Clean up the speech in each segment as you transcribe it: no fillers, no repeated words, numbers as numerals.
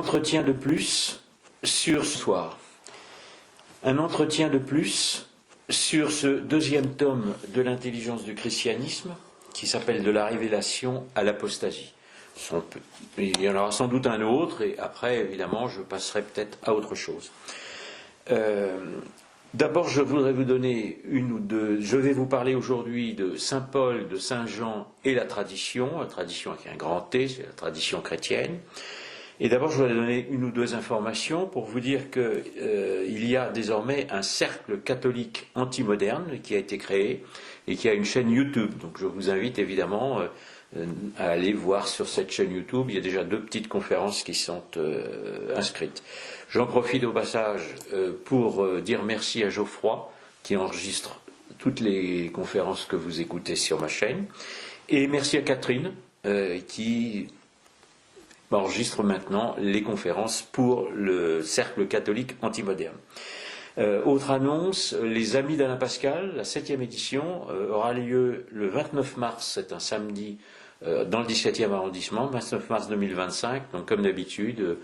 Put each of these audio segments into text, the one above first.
entretien de plus sur ce soir. Un entretien de plus sur ce deuxième tome de l'intelligence du christianisme qui s'appelle De la révélation à l'apostasie. Il y en aura sans doute un autre et après, évidemment, je passerai peut-être à autre chose. D'abord, je voudrais vous donner une ou deux... Je vais vous parler aujourd'hui de Saint Paul, de Saint Jean et la tradition avec un grand T, c'est la tradition chrétienne. Et d'abord, je voudrais donner une ou deux informations pour vous dire qu'il y a désormais un cercle catholique anti-moderne qui a été créé et qui a une chaîne YouTube. Donc je vous invite évidemment à aller voir sur cette chaîne YouTube. Il y a déjà 2 petites conférences qui sont inscrites. J'en profite au passage pour dire merci à Geoffroy qui enregistre toutes les conférences que vous écoutez sur ma chaîne. Et merci à Catherine qui enregistre maintenant les conférences pour le cercle catholique anti-moderne. Autre annonce, les Amis d'Alain Pascal, la 7e édition, aura lieu le 29 mars, c'est un samedi, dans le 17e arrondissement, 29 mars 2025, donc comme d'habitude,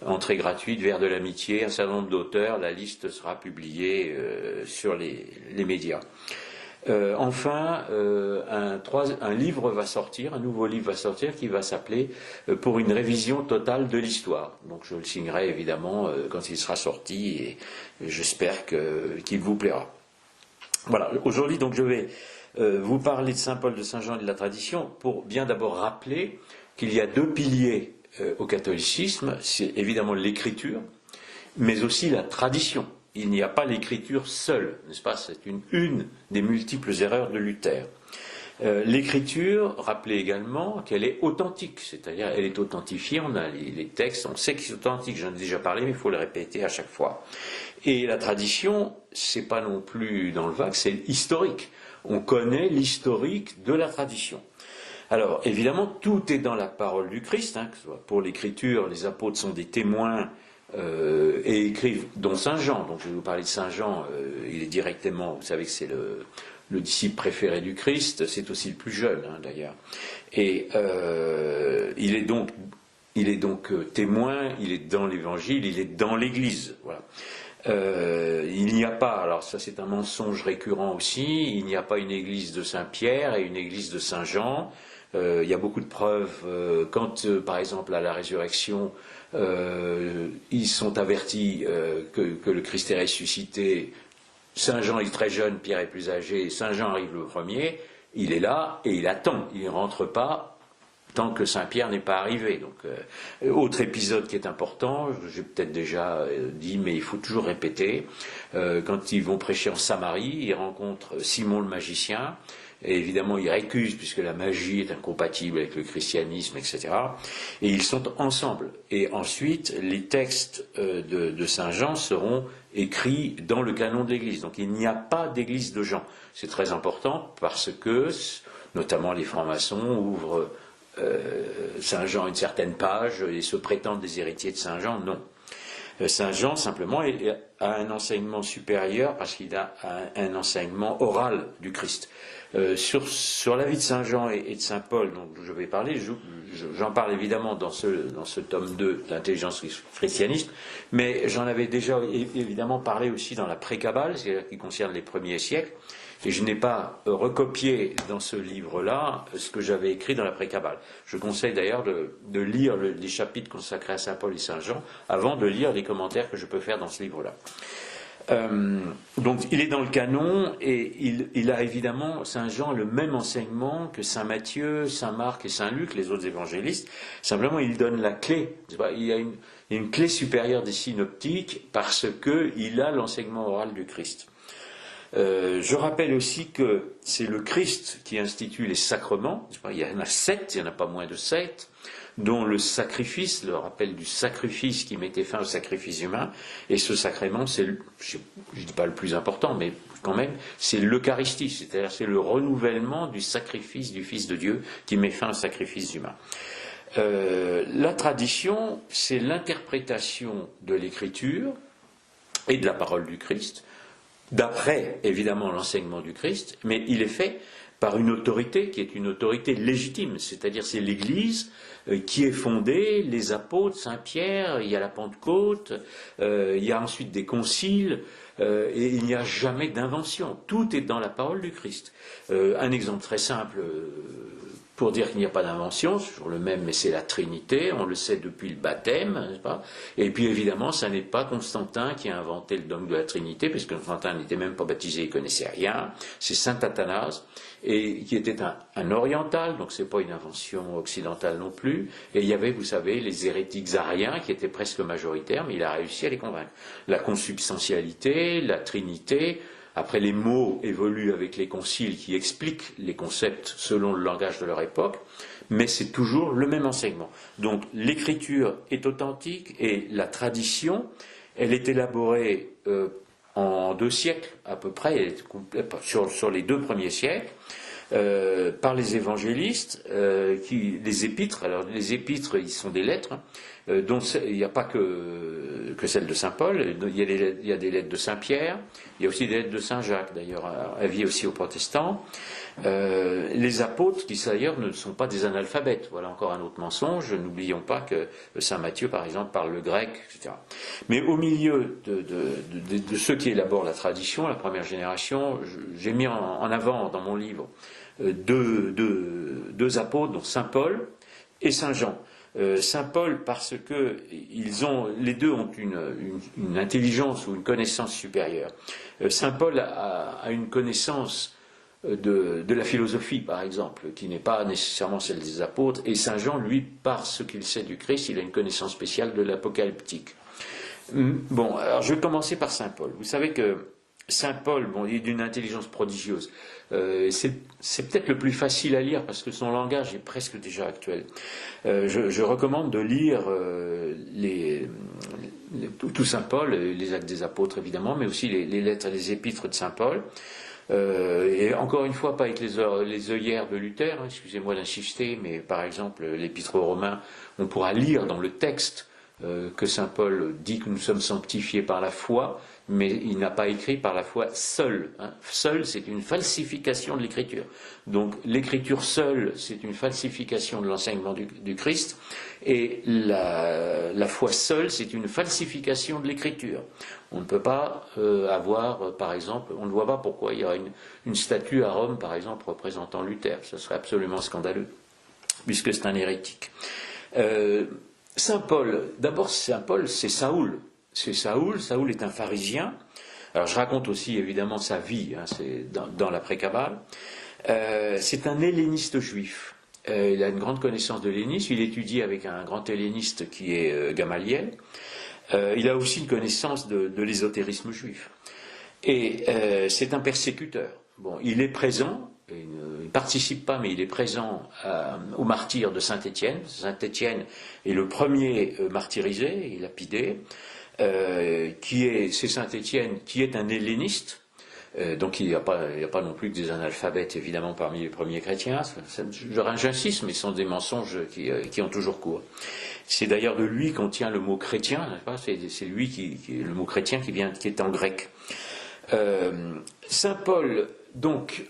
entrée gratuite, verre de l'amitié, un certain nombre d'auteurs, la liste sera publiée sur les médias. Enfin, un livre va sortir, un nouveau livre va sortir qui va s'appeler Pour une révision totale de l'histoire. Donc je le signerai évidemment quand il sera sorti et j'espère qu'il vous plaira. Voilà, aujourd'hui donc je vais vous parler de Saint Paul, de Saint Jean et de la tradition pour bien d'abord rappeler qu'il y a 2 piliers au catholicisme, c'est évidemment l'écriture, mais aussi la tradition. Il n'y a pas l'écriture seule, n'est-ce pas? C'est une des multiples erreurs de Luther. L'écriture, rappelez également qu'elle est authentique, c'est-à-dire elle est authentifiée, on a les textes, on sait qu'ils sont authentiques, j'en ai déjà parlé, mais il faut le répéter à chaque fois. Et la tradition, c'est pas non plus dans le vague, c'est historique. On connaît l'historique de la tradition. Alors, évidemment, tout est dans la parole du Christ, que ce soit pour l'écriture, les apôtres sont des témoins, et écrivent, dont Saint Jean, donc je vais vous parler de Saint Jean, il est directement, vous savez que c'est le disciple préféré du Christ, c'est aussi le plus jeune d'ailleurs, et il est donc témoin, il est dans l'Évangile, il est dans l'Église, voilà. Il n'y a pas, alors ça c'est un mensonge récurrent aussi, il n'y a pas une église de Saint-Pierre et une église de Saint-Jean. Il y a beaucoup de preuves quand, par exemple, à la résurrection, ils sont avertis que le Christ est ressuscité. Saint Jean est très jeune, Pierre est plus âgé, Saint Jean arrive le premier, il est là et il attend, il ne rentre pas tant que Saint Pierre n'est pas arrivé. Donc, autre épisode qui est important, j'ai peut-être déjà dit, mais il faut toujours répéter, quand ils vont prêcher en Samarie, ils rencontrent Simon le magicien, et évidemment ils récusent puisque la magie est incompatible avec le christianisme, etc. Et ils sont ensemble. Et ensuite, les textes de Saint Jean seront écrits dans le canon de l'Église. Donc il n'y a pas d'Église de Jean. C'est très important parce que, notamment les francs-maçons, ouvrent Saint Jean une certaine page et se prétendent des héritiers de Saint Jean. Non. Saint Jean, simplement, a un enseignement supérieur parce qu'il a un enseignement oral du Christ. Sur la vie de Saint Jean et de Saint Paul, dont je vais parler, j'en parle évidemment dans ce tome 2 de l'intelligence christianisme, mais j'en avais déjà évidemment parlé aussi dans la pré-Kabbale, c'est-à-dire qui concerne les premiers siècles, et je n'ai pas recopié dans ce livre-là ce que j'avais écrit dans la pré-Kabbale. Je conseille d'ailleurs de lire les chapitres consacrés à Saint Paul et Saint Jean avant de lire les commentaires que je peux faire dans ce livre-là. Donc il est dans le canon et il a évidemment, Saint Jean, le même enseignement que Saint Matthieu, Saint Marc et Saint Luc, les autres évangélistes. Simplement, il donne la clé. Il y a une clé supérieure des synoptiques parce qu'il a l'enseignement oral du Christ. Je rappelle aussi que c'est le Christ qui institue les sacrements. Il y en a 7, il n'y en a pas moins de 7, dont le sacrifice, le rappel du sacrifice qui mettait fin au sacrifice humain. Et ce sacrement, c'est, je ne dis pas le plus important, mais quand même, c'est l'Eucharistie, c'est-à-dire c'est le renouvellement du sacrifice du Fils de Dieu qui met fin au sacrifice humain. La tradition, c'est l'interprétation de l'Écriture et de la parole du Christ, d'après évidemment l'enseignement du Christ, mais il est fait par une autorité qui est une autorité légitime, c'est-à-dire c'est l'Église qui est fondée, les apôtres, Saint-Pierre, il y a la Pentecôte, il y a ensuite des conciles, et il n'y a jamais d'invention. Tout est dans la parole du Christ. Un exemple très simple pour dire qu'il n'y a pas d'invention, c'est toujours le même, mais c'est la Trinité, on le sait depuis le baptême, n'est-ce pas? Et puis évidemment, ça n'est pas Constantin qui a inventé le dogme de la Trinité, parce que Constantin n'était même pas baptisé, il ne connaissait rien, c'est saint Athanase, et qui était un oriental, donc c'est pas une invention occidentale non plus, et il y avait, vous savez, les hérétiques ariens qui étaient presque majoritaires, mais il a réussi à les convaincre. La consubstantialité, la Trinité. Après, les mots évoluent avec les conciles qui expliquent les concepts selon le langage de leur époque, mais c'est toujours le même enseignement. Donc l'écriture est authentique et la tradition, elle est élaborée en 2 siècles à peu près, sur les 2 premiers siècles, par les évangélistes, les épîtres. Alors les épîtres, ils sont des lettres, dont il n'y a pas que celle de saint Paul, il y a des lettres de saint Pierre, il y a aussi des lettres de saint Jacques, d'ailleurs, avis aussi aux protestants. Les apôtres, qui d'ailleurs ne sont pas des analphabètes, voilà encore un autre mensonge, n'oublions pas que saint Matthieu, par exemple, parle le grec, etc. Mais au milieu de ceux qui élaborent la tradition, la première génération, j'ai mis en avant dans mon livre deux apôtres, dont saint Paul et saint Jean. Saint Paul, parce que les deux ont une intelligence ou une connaissance supérieure. Saint Paul a une connaissance de la philosophie, par exemple, qui n'est pas nécessairement celle des apôtres, et Saint Jean, lui, parce qu'il sait du Christ, il a une connaissance spéciale de l'apocalyptique. Bon, alors je vais commencer par Saint Paul. Vous savez que Saint Paul, bon, il est d'une intelligence prodigieuse. C'est peut-être le plus facile à lire parce que son langage est presque déjà actuel. Je recommande de lire tout Saint Paul, les Actes des Apôtres évidemment, mais aussi les lettres et les épîtres de Saint Paul. Et encore une fois, pas avec les œillères de Luther, hein, excusez-moi d'insister, mais par exemple l'épître aux Romains, on pourra lire dans le texte que saint Paul dit que nous sommes sanctifiés par la foi, mais il n'a pas écrit par la foi seule. Hein. Seule, c'est une falsification de l'écriture. Donc l'écriture seule, c'est une falsification de l'enseignement du Christ, et la foi seule, c'est une falsification de l'écriture. On ne peut pas avoir, par exemple, on ne voit pas pourquoi il y aura une statue à Rome, par exemple, représentant Luther. Ce serait absolument scandaleux, puisque c'est un hérétique. Saint Paul, d'abord Saint Paul, c'est Saoul. C'est Saoul. Saoul est un pharisien. Alors je raconte aussi évidemment sa vie, hein, c'est dans l'après-Kabbale. C'est un helléniste juif. Il a une grande connaissance de l'hellénisme. Il étudie avec un grand helléniste qui est Gamaliel. Il a aussi une connaissance de l'ésotérisme juif. Et c'est un persécuteur. Bon, il est présent. Il ne participe pas, mais il est présent au martyre de Saint-Étienne. Saint-Étienne est le premier martyrisé et lapidé, c'est Saint-Étienne qui est un helléniste. Donc il n'y a pas non plus que des analphabètes, évidemment, parmi les premiers chrétiens. J'insiste, mais ce sont des mensonges qui ont toujours cours. C'est d'ailleurs de lui qu'on tient le mot chrétien, n'est-ce pas ? C'est lui le mot chrétien qui est en grec. Saint Paul, donc,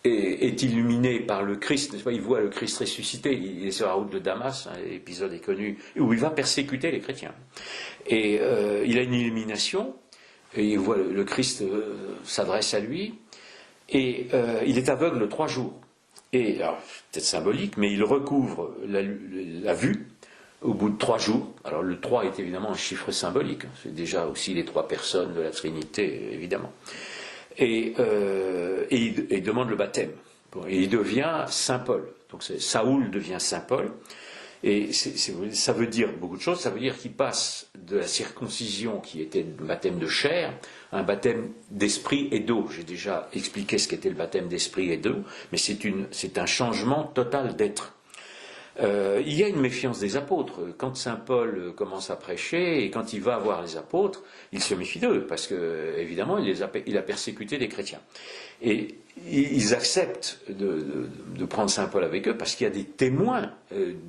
est illuminé par le Christ, n'est-ce pas ? Il voit le Christ ressuscité, il est sur la route de Damas, hein, l'épisode est connu, où il va persécuter les chrétiens. Et il a une illumination, et il voit le Christ s'adresse à lui, et il est aveugle 3 jours. Et, alors, c'est peut-être symbolique, mais il recouvre la vue au bout de 3 jours. Alors le 3 est évidemment un chiffre symbolique, hein, c'est déjà aussi les 3 personnes de la Trinité, évidemment. Et il demande le baptême. Bon, et il devient Saint Paul. Donc Saoul devient Saint Paul. Et ça veut dire beaucoup de choses. Ça veut dire qu'il passe de la circoncision, qui était le baptême de chair, à un baptême d'esprit et d'eau. J'ai déjà expliqué ce qu'était le baptême d'esprit et d'eau, mais c'est un changement total d'être. Il y a une méfiance des apôtres. Quand saint Paul commence à prêcher et quand il va voir les apôtres, il se méfie d'eux parce que évidemment il a persécuté les chrétiens. Et ils acceptent de prendre Saint Paul avec eux parce qu'il y a des témoins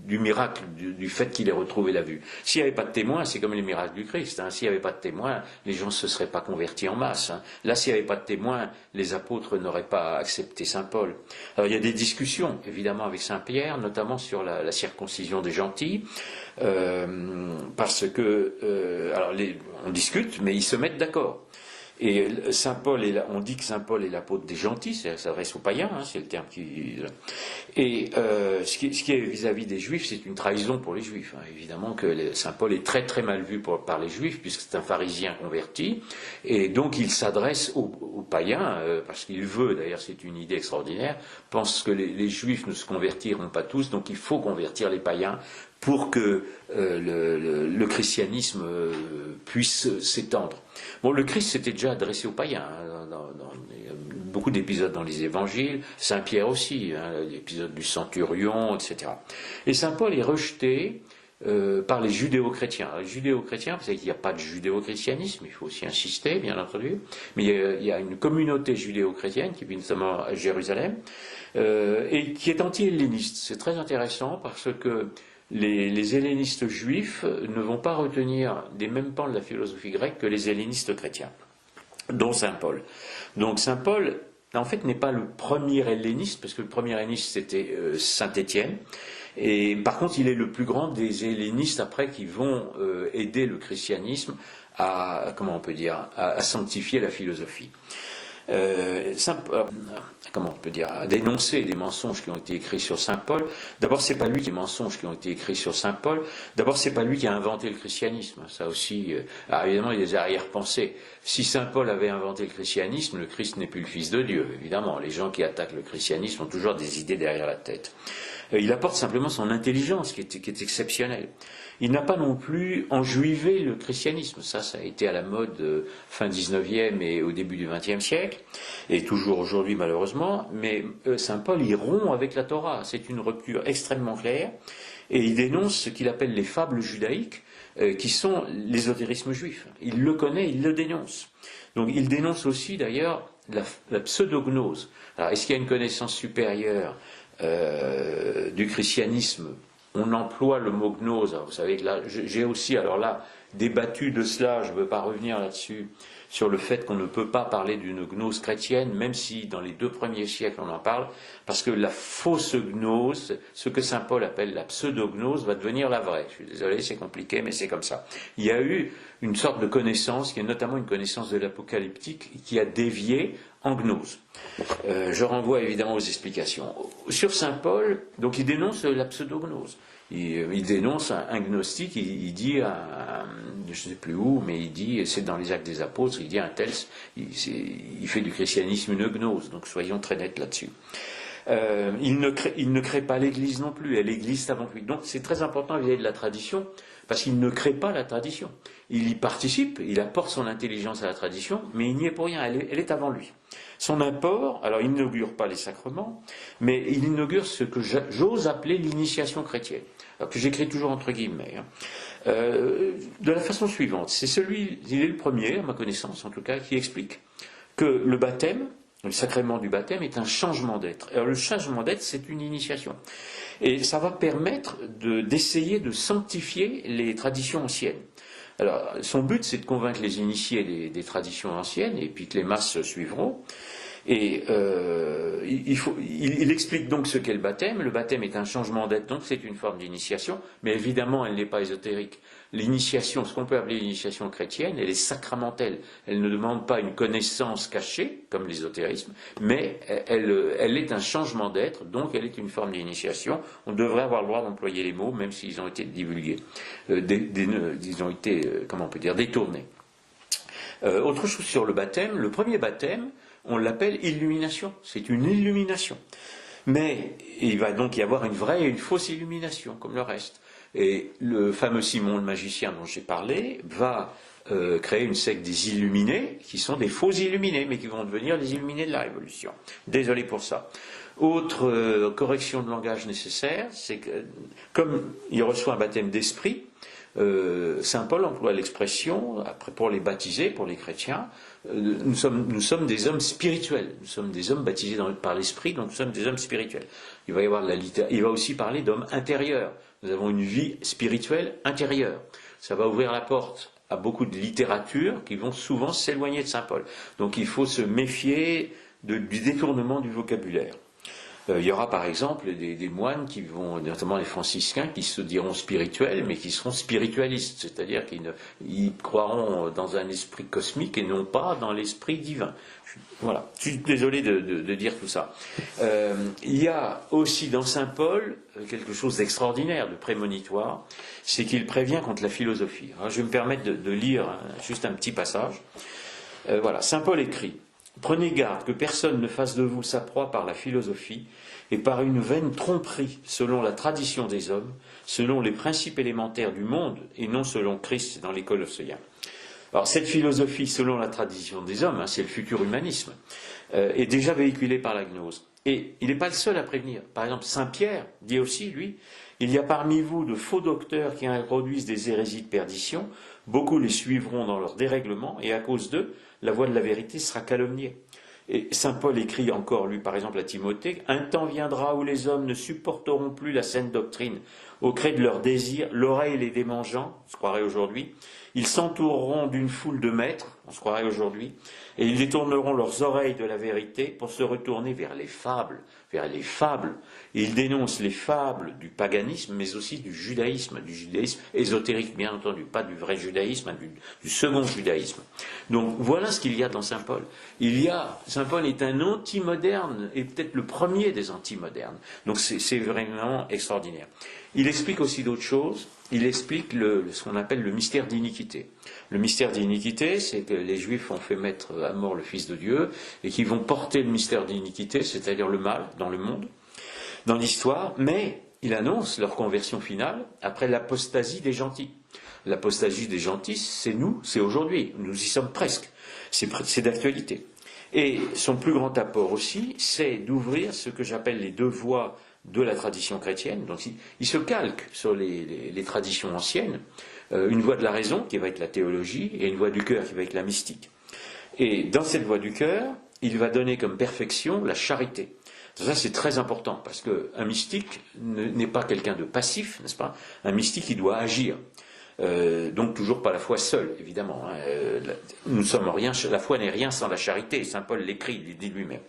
du miracle, du fait qu'il ait retrouvé la vue. S'il n'y avait pas de témoins, c'est comme les miracles du Christ. Hein. S'il n'y avait pas de témoins, les gens ne se seraient pas convertis en masse. Hein. Là, s'il n'y avait pas de témoins, les apôtres n'auraient pas accepté Saint Paul. Alors, il y a des discussions, évidemment, avec Saint Pierre, notamment sur la circoncision des gentils, parce que, on discute, mais ils se mettent d'accord. Et Saint Paul on dit que Saint Paul est l'apôtre des gentils, ça s'adresse aux païens, hein, c'est le terme qui. Et ce qui est vis-à-vis des Juifs, c'est une trahison pour les Juifs. Hein. Évidemment que Saint Paul est très très mal vu par les Juifs, puisque c'est un pharisien converti, et donc il s'adresse aux païens, parce qu'il veut, d'ailleurs c'est une idée extraordinaire, pense que les Juifs ne se convertiront pas tous, donc il faut convertir les païens pour que le christianisme puisse s'étendre. Bon, le Christ s'était déjà adressé aux païens, hein, il y a beaucoup d'épisodes dans les évangiles, Saint Pierre aussi, hein, l'épisode du centurion, etc. Et Saint Paul est rejeté par les judéo-chrétiens. Les judéo-chrétiens, vous savez qu'il n'y a pas de judéo-christianisme, il faut aussi insister, bien entendu, mais il y a une communauté judéo-chrétienne qui vit notamment à Jérusalem, et qui est anti-helléniste. C'est très intéressant parce que les hellénistes juifs ne vont pas retenir des mêmes pans de la philosophie grecque que les hellénistes chrétiens, dont Saint Paul. Donc Saint Paul, en fait, n'est pas le premier helléniste, parce que le premier helléniste c'était Saint Étienne, et par contre il est le plus grand des hellénistes après qui vont aider le christianisme à sanctifier la philosophie. Comment on peut dire, à dénoncer des mensonges qui ont été écrits sur Saint Paul. D'abord, c'est pas lui qui mensonges qui ont été écrits sur Saint Paul. D'abord, c'est pas lui qui a inventé le christianisme. Ça aussi, évidemment, il y a des arrière-pensées. Si Saint Paul avait inventé le christianisme, le Christ n'est plus le Fils de Dieu. Évidemment, les gens qui attaquent le christianisme ont toujours des idées derrière la tête. Il apporte simplement son intelligence qui est exceptionnelle. Il n'a pas non plus enjuivé le christianisme. Ça a été à la mode fin 19e et au début du 20e siècle, et toujours aujourd'hui malheureusement, mais Saint Paul il rompt avec la Torah. C'est une rupture extrêmement claire, et il dénonce ce qu'il appelle les fables judaïques, qui sont l'ésotérisme juif. Il le connaît, il le dénonce. Donc il dénonce aussi d'ailleurs la pseudognose. Alors est-ce qu'il y a une connaissance supérieure du christianisme? On emploie le mot gnose. Alors, vous savez que là, j'ai aussi, alors là, débattu de cela, je ne veux pas revenir là-dessus, sur le fait qu'on ne peut pas parler d'une gnose chrétienne, même si dans les 2 premiers siècles on en parle, parce que la fausse gnose, ce que saint Paul appelle la pseudognose, va devenir la vraie. Je suis désolé, c'est compliqué, mais c'est comme ça. Il y a eu une sorte de connaissance, qui est notamment une connaissance de l'apocalyptique, qui a dévié en gnose. Je renvoie évidemment aux explications. Sur saint Paul, donc il dénonce la pseudognose. Il dénonce un gnostique, il dit, je ne sais plus où, mais il dit, c'est dans les Actes des Apôtres, il dit un tel, il fait du christianisme une gnose, donc soyons très nets là-dessus. Il ne crée pas l'Église non plus, elle existe avant lui. Donc c'est très important vis-à-vis de la tradition, parce qu'il ne crée pas la tradition. Il y participe, il apporte son intelligence à la tradition, mais il n'y est pour rien, elle est avant lui. Son apport, alors il n'inaugure pas les sacrements, mais il inaugure ce que j'ose appeler l'initiation chrétienne, alors que j'écris toujours entre guillemets, de la façon suivante. Il est le premier, à ma connaissance en tout cas, qui explique que le baptême, le sacrement du baptême est un changement d'être. Alors le changement d'être, c'est une initiation. Et ça va permettre d'essayer de sanctifier les traditions anciennes. Alors, son but, c'est de convaincre les initiés des traditions anciennes, et puis que les masses suivront. Et il explique donc ce qu'est le baptême. Le baptême est un changement d'être, donc c'est une forme d'initiation, mais évidemment, elle n'est pas ésotérique. L'initiation, ce qu'on peut appeler l'initiation chrétienne, elle est sacramentelle. Elle ne demande pas une connaissance cachée, comme l'ésotérisme, mais elle est un changement d'être, donc elle est une forme d'initiation. On devrait avoir le droit d'employer les mots, même s'ils ont été divulgués. Ils ont été, comment on peut dire, détournés. Autre chose sur le baptême, le premier baptême, on l'appelle illumination. C'est une illumination. Mais il va donc y avoir une vraie et une fausse illumination, comme le reste. Et le fameux Simon le magicien dont j'ai parlé va créer une secte des illuminés, qui sont des faux illuminés, mais qui vont devenir des illuminés de la Révolution. Désolé pour ça. Autre correction de langage nécessaire, c'est que, comme il reçoit un baptême d'esprit, Saint Paul emploie l'expression, après pour les baptisés, pour les chrétiens, nous sommes des hommes spirituels, nous sommes des hommes baptisés par l'Esprit, donc nous sommes des hommes spirituels. Il va aussi parler d'hommes intérieurs. Nous avons une vie spirituelle intérieure. Ça va ouvrir la porte à beaucoup de littérature qui vont souvent s'éloigner de Saint Paul. Donc il faut se méfier du détournement du vocabulaire. Il y aura par exemple des moines qui vont, notamment les franciscains, qui se diront spirituels, mais qui seront spiritualistes, c'est-à-dire qu'ils croiront dans un esprit cosmique et non pas dans l'esprit divin. Voilà, je suis désolé de dire tout ça. Il y a aussi dans Saint Paul quelque chose d'extraordinaire, de prémonitoire, c'est qu'il prévient contre la philosophie. Alors, je vais me permettre de lire juste un petit passage. Voilà, Saint Paul écrit: prenez garde que personne ne fasse de vous sa proie par la philosophie et par une vaine tromperie selon la tradition des hommes, selon les principes élémentaires du monde et non selon Christ dans les Colossiens. Alors cette philosophie selon la tradition des hommes, c'est le futur humanisme, est déjà véhiculée par la gnose. Et il n'est pas le seul à prévenir. Par exemple, Saint Pierre dit aussi, lui, il y a parmi vous de faux docteurs qui introduisent des hérésies de perdition, beaucoup les suivront dans leur dérèglement, et à cause d'eux, la voie de la vérité sera calomniée. Et Saint Paul écrit encore, lui, par exemple, à Timothée: un temps viendra où les hommes ne supporteront plus la saine doctrine, au gré de leurs désirs, l'oreille les démangeant, on se croirait aujourd'hui. Ils s'entoureront d'une foule de maîtres, on se croirait aujourd'hui, et ils détourneront leurs oreilles de la vérité pour se retourner vers les fables, Et ils dénoncent les fables du paganisme, mais aussi du judaïsme ésotérique, bien entendu, pas du vrai judaïsme, du second judaïsme. Donc voilà ce qu'il y a dans Saint Paul. Saint Paul est un anti-moderne, et peut-être le premier des anti-modernes. Donc c'est vraiment extraordinaire. Il explique aussi d'autres choses. Il explique ce qu'on appelle le mystère d'iniquité. Le mystère d'iniquité, c'est que les Juifs ont fait mettre à mort le Fils de Dieu et qu'ils vont porter le mystère d'iniquité, c'est-à-dire le mal, dans le monde, dans l'histoire, mais il annonce leur conversion finale après l'apostasie des gentils. L'apostasie des gentils, c'est nous, c'est aujourd'hui, nous y sommes presque, c'est d'actualité. Et son plus grand apport aussi, c'est d'ouvrir ce que j'appelle les deux voies de la tradition chrétienne. Donc il se calque sur les traditions anciennes, une voie de la raison qui va être la théologie et une voie du cœur qui va être la mystique. Et dans cette voie du cœur, il va donner comme perfection la charité. Ça c'est très important parce qu'un mystique n'est pas quelqu'un de passif, n'est-ce pas? Un mystique il doit agir. Donc toujours pas la foi seule, évidemment. Nous sommes rien, la foi n'est rien sans la charité. Saint Paul l'écrit, il le dit lui-même.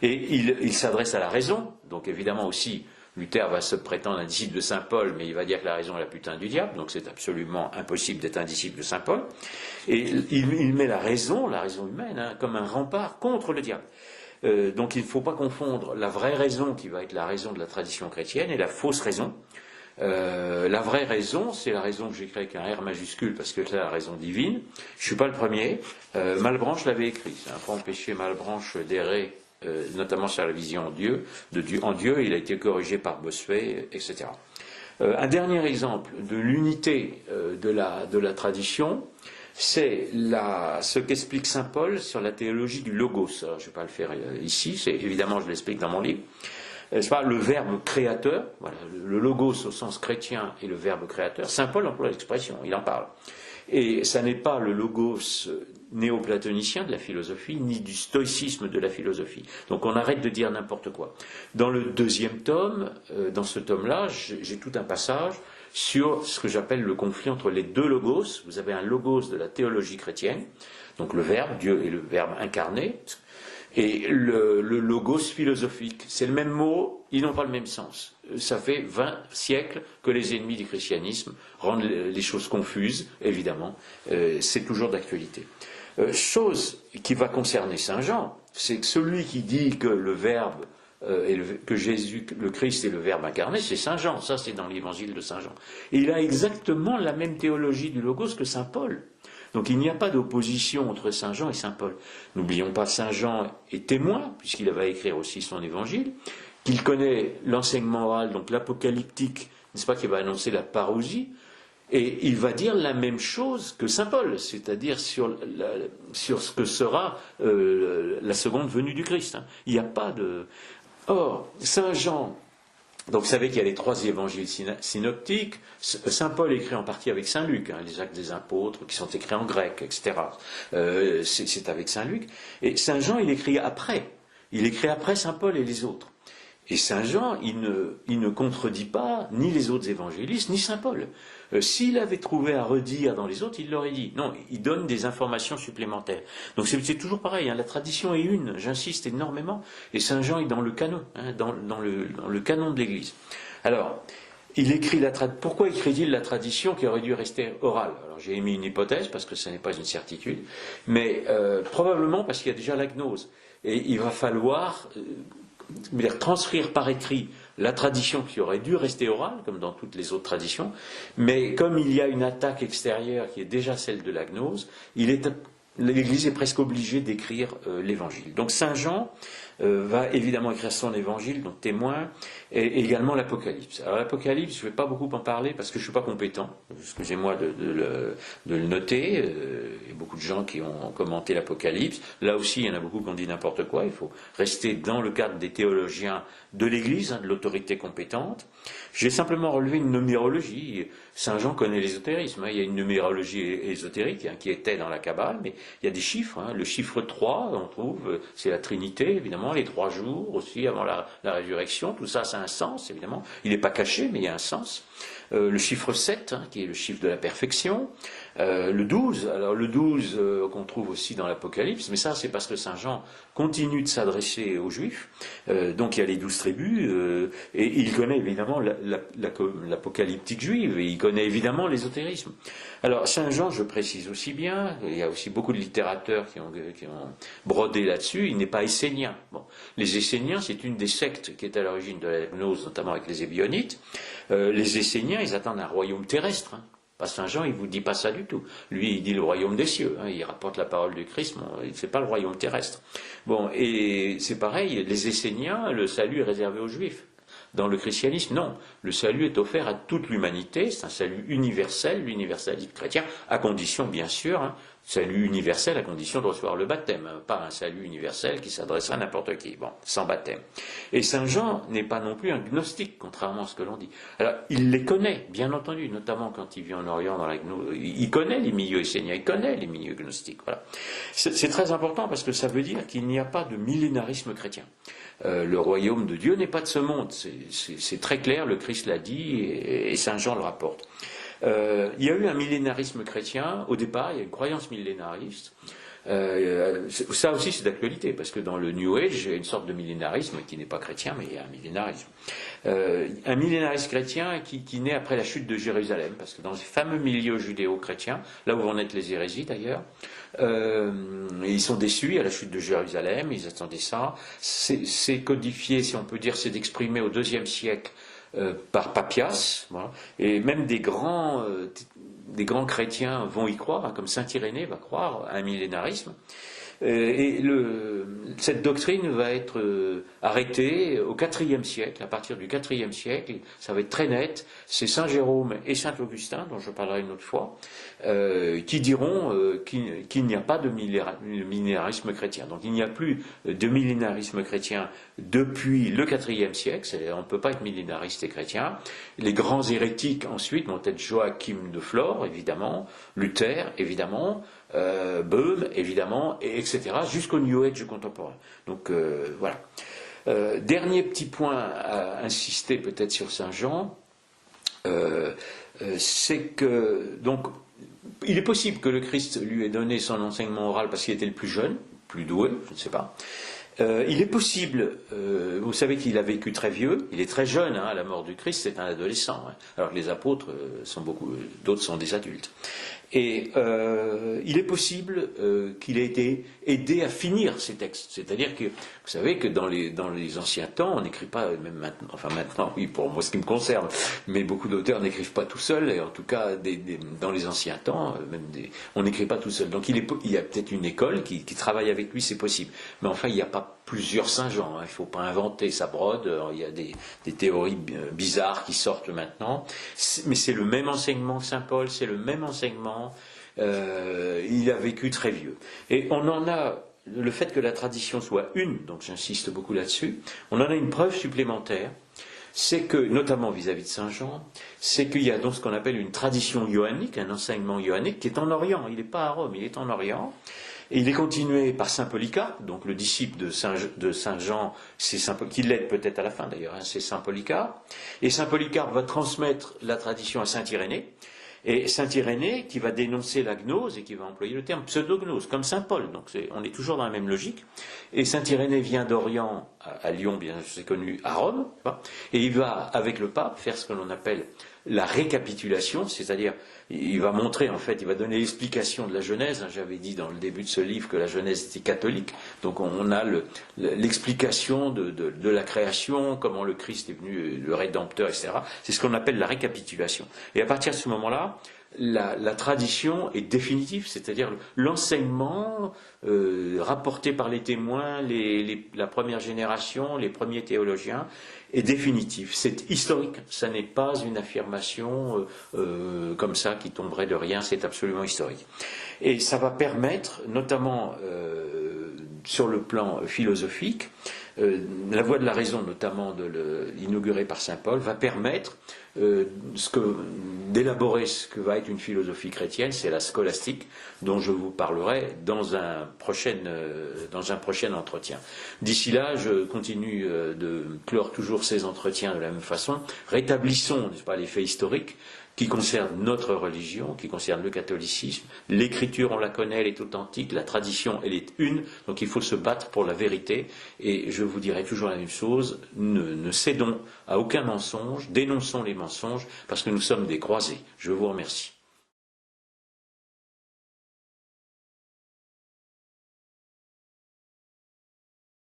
Et il s'adresse à la raison. Donc évidemment aussi, Luther va se prétendre un disciple de Saint Paul, mais il va dire que la raison est la putain du diable. Donc c'est absolument impossible d'être un disciple de Saint Paul. Et il met la raison humaine, comme un rempart contre le diable. Donc il ne faut pas confondre la vraie raison, qui va être la raison de la tradition chrétienne, et la fausse raison. La vraie raison, c'est la raison que j'écris avec un R majuscule parce que c'est la raison divine. Je ne suis pas le premier. Malebranche l'avait écrit. C'est un franc péché Malebranche d'errer, notamment sur la vision en Dieu. Il a été corrigé par Bossuet, etc. Un dernier exemple de l'unité de la tradition, c'est ce qu'explique Saint Paul sur la théologie du logos. Alors, je ne vais pas le faire ici, évidemment je l'explique dans mon livre. C'est pas le verbe créateur, voilà, le logos au sens chrétien et le verbe créateur. Saint Paul emploie l'expression, il en parle. Et ça n'est pas le logos néoplatonicien de la philosophie, ni du stoïcisme de la philosophie. Donc on arrête de dire n'importe quoi. Dans le deuxième tome, dans ce tome-là, j'ai tout un passage sur ce que j'appelle le conflit entre les deux logos. Vous avez un logos de la théologie chrétienne, donc le verbe, Dieu est le verbe incarné, et le logos philosophique. C'est le même mot, ils n'ont pas le même sens. Ça fait 20 siècles que les ennemis du christianisme rendent les choses confuses, évidemment. C'est toujours d'actualité. Chose qui va concerner Saint Jean, c'est que celui qui dit que le Verbe, que Jésus, le Christ est le Verbe incarné, c'est Saint Jean. Ça, c'est dans l'évangile de Saint Jean. Et il a exactement la même théologie du logos que Saint Paul. Donc il n'y a pas d'opposition entre Saint Jean et Saint Paul. N'oublions pas, Saint Jean est témoin, puisqu'il va écrire aussi son évangile, qu'il connaît l'enseignement oral, donc l'apocalyptique, n'est-ce pas, qui va annoncer la parousie, et il va dire la même chose que Saint Paul, c'est-à-dire sur ce que sera la seconde venue du Christ. Il n'y a pas de... Or, Saint Jean Donc vous savez qu'il y a les 3 évangiles synoptiques. Saint Paul écrit en partie avec Saint Luc, hein, les actes des apôtres qui sont écrits en grec, etc. C'est avec Saint Luc. Et Saint Jean, il écrit après. Il écrit après Saint Paul et les autres. Et Saint Jean, il ne contredit pas ni les autres évangélistes, ni Saint Paul. S'il avait trouvé à redire dans les autres, il l'aurait dit. Non, il donne des informations supplémentaires. Donc c'est toujours pareil, hein, la tradition est une, j'insiste énormément, et Saint Jean est dans le canon, hein, dans le canon de l'Église. Alors, pourquoi écrit-il la tradition qui aurait dû rester orale? Alors j'ai émis une hypothèse, parce que ce n'est pas une certitude, mais probablement parce qu'il y a déjà la gnose. Et il va falloir transcrire par écrit la tradition qui aurait dû rester orale, comme dans toutes les autres traditions, mais comme il y a une attaque extérieure qui est déjà celle de la gnose, l'Église est presque obligée d'écrire l'Évangile. Donc Saint Jean va évidemment écrire son Évangile, donc témoin, et également l'Apocalypse. Alors l'Apocalypse, je ne vais pas beaucoup en parler parce que je ne suis pas compétent, excusez-moi de le noter, il y a beaucoup de gens qui ont commenté l'Apocalypse, là aussi il y en a beaucoup qui ont dit n'importe quoi, il faut rester dans le cadre des théologiens de l'Église, hein, de l'autorité compétente. J'ai simplement relevé une numérologie. Saint Jean connaît l'ésotérisme, hein. Il y a une numérologie ésotérique, hein, qui était dans la Kabbale, mais il y a des chiffres, hein. Le chiffre 3, on trouve, c'est la Trinité, évidemment, les 3 jours aussi avant la résurrection, tout ça, ça a un sens, évidemment. Il n'est pas caché, mais il y a un sens. Le chiffre 7, hein, qui est le chiffre de la perfection. Le 12, alors le 12 qu'on trouve aussi dans l'Apocalypse, mais ça c'est parce que Saint Jean continue de s'adresser aux Juifs, donc il y a les 12 tribus, et il connaît évidemment l'apocalyptique juive, et il connaît évidemment l'ésotérisme. Alors Saint Jean, je précise aussi bien, il y a aussi beaucoup de littérateurs qui ont brodé là-dessus, il n'est pas essénien. Bon, les Esséniens, c'est une des sectes qui est à l'origine de la gnose, notamment avec les Ébionites. Les Esséniens, ils attendent un royaume terrestre, hein. Pas Saint Jean, il ne vous dit pas ça du tout. Lui, il dit le royaume des cieux, hein, il rapporte la parole du Christ, bon, il ne fait pas le royaume terrestre. Bon, et c'est pareil, les Esséniens, le salut est réservé aux Juifs. Dans le christianisme, non. Le salut est offert à toute l'humanité, c'est un salut universel, l'universalisme chrétien, à condition, bien sûr, hein, salut universel à condition de recevoir le baptême, hein, pas un salut universel qui s'adressera à n'importe qui, bon, sans baptême. Et Saint Jean n'est pas non plus un gnostique, contrairement à ce que l'on dit. Alors, il les connaît, bien entendu, notamment quand il vit en Orient, il connaît les milieux esséniens, il connaît les milieux gnostiques, voilà. C'est très important parce que ça veut dire qu'il n'y a pas de millénarisme chrétien. Le royaume de Dieu n'est pas de ce monde, c'est très clair, le Christ l'a dit et Saint Jean le rapporte. Il y a eu un millénarisme chrétien, au départ, il y a une croyance millénariste. Ça aussi c'est d'actualité, parce que dans le New Age, il y a une sorte de millénarisme qui n'est pas chrétien, mais il y a un millénarisme. Un millénarisme chrétien qui naît après la chute de Jérusalem, parce que dans ces fameux milieux judéo-chrétiens, là où vont naître les hérésies d'ailleurs, ils sont déçus à la chute de Jérusalem, ils attendaient ça. C'est codifié, si on peut dire, c'est exprimé au IIe siècle par Papias, voilà. Et même des grands chrétiens vont y croire, hein, comme saint Irénée va croire à un millénarisme. Cette doctrine va être arrêtée au IVe siècle. À partir du IVe siècle, ça va être très net. C'est saint Jérôme et saint Augustin, dont je parlerai une autre fois, qui diront qu'il n'y a pas de millénarisme chrétien. Donc il n'y a plus de millénarisme chrétien depuis le IVe siècle. On ne peut pas être millénariste et chrétien. Les grands hérétiques ensuite vont être Joachim de Flore, évidemment, Luther, évidemment, Böhm, évidemment, etc., jusqu'au New Age contemporain. Donc voilà. Dernier petit point à insister peut-être sur Saint Jean, c'est que donc il est possible que le Christ lui ait donné son enseignement oral parce qu'il était le plus jeune, plus doué, je ne sais pas. Il est possible, vous savez qu'il a vécu très vieux, il est très jeune, hein, à la mort du Christ, c'est un adolescent, hein, alors que les apôtres d'autres sont des adultes. Et il est possible qu'il ait été aidé à finir ces textes. C'est-à-dire que, vous savez que dans les anciens temps, on n'écrit pas, même maintenant, enfin maintenant, oui, pour moi ce qui me concerne, mais beaucoup d'auteurs n'écrivent pas tout seuls, et en tout cas, dans les anciens temps, on n'écrit pas tout seul. Donc il y a peut-être une école qui travaille avec lui, c'est possible. Mais enfin, il n'y a pas plusieurs Saint Jean, hein, il ne faut pas inventer sa brode, il y a des théories bizarres qui sortent maintenant, mais c'est le même enseignement que Saint Paul, c'est le même enseignement, il a vécu très vieux. Et on en a, le fait que la tradition soit une, donc j'insiste beaucoup là-dessus, on en a une preuve supplémentaire, c'est que, notamment vis-à-vis de Saint Jean, c'est qu'il y a donc ce qu'on appelle une tradition johannique, un enseignement johannique qui est en Orient, il n'est pas à Rome, il est en Orient, et il est continué par saint Polycarpe, donc le disciple de Saint Jean, qui l'aide peut-être à la fin d'ailleurs, c'est saint Polycarpe, et saint Polycarpe va transmettre la tradition à saint Irénée, et saint Irénée qui va dénoncer la gnose et qui va employer le terme pseudognose, comme saint Paul, donc on est toujours dans la même logique. Et saint Irénée vient d'Orient, à Lyon, bien c'est connu, à Rome, et il va, avec le pape, faire ce que l'on appelle la récapitulation, c'est-à-dire il va montrer, en fait, il va donner l'explication de la Genèse. J'avais dit dans le début de ce livre que la Genèse était catholique, donc on a l'explication de la création, comment le Christ est venu, le Rédempteur, etc. C'est ce qu'on appelle la récapitulation. Et à partir de ce moment-là, la tradition est définitive, c'est-à-dire l'enseignement rapporté par les témoins, la première génération, les premiers théologiens, est définitif. C'est historique, ça n'est pas une affirmation comme ça qui tomberait de rien, c'est absolument historique. Et ça va permettre, notamment sur le plan philosophique, la voie de la raison, notamment inaugurée par saint Paul, va permettre d'élaborer ce que va être une philosophie chrétienne, c'est la scolastique, dont je vous parlerai dans un prochain entretien. D'ici là, je continue de clore toujours ces entretiens de la même façon. Rétablissons, n'est-ce pas, les faits historiques qui concernent notre religion, qui concernent le catholicisme. L'écriture, on la connaît, elle est authentique, la tradition, elle est une, donc il faut se battre pour la vérité. Et je vous dirai toujours la même chose, ne cédons à aucun mensonge, dénonçons les mensonges, parce que nous sommes des croisés. Je vous remercie.